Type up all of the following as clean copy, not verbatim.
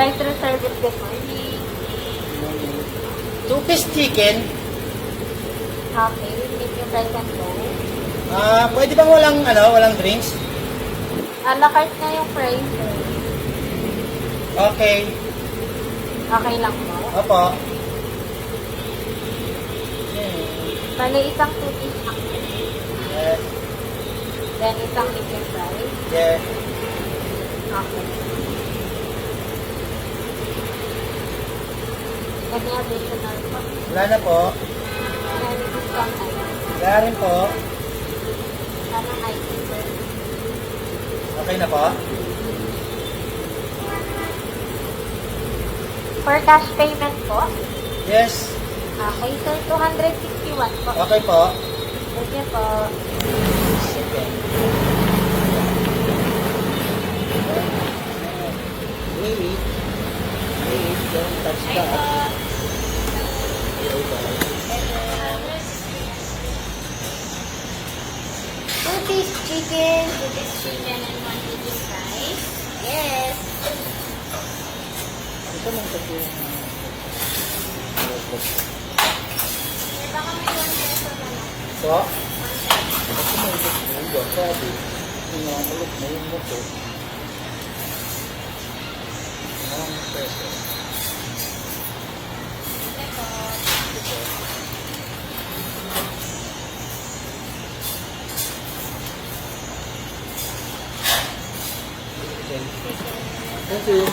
Rice reserve it. Good morning. 2-piece chicken. Okay, medium rice and bowl. Pwede bang walang drinks? A la carte na yung price. Okay. Okay lang po. Opo. Bali, isang 2-piece lang. Yes. Then, isang medium rice. Yes. Okay. Any additional po? Wala na po. Any discount na? Wala rin po. Anong item, sir? Okay na po. For cash payment po? Yes. Okay, sir. 261 po. Okay po. Thank you po. Sige. Wait. Don't touch that. Two-piece chicken, two-piece chicken, and 1-piece rice. Yes. Ito lang kasi Baka may 1 peso na lang. so, kasi may gusto sabi, inamalok na yung moto. 1 peso. Thank you.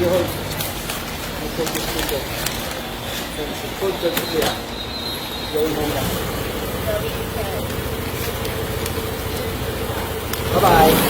You hold. I took this ticket. Hold the ticket. Going home now. Bye-bye.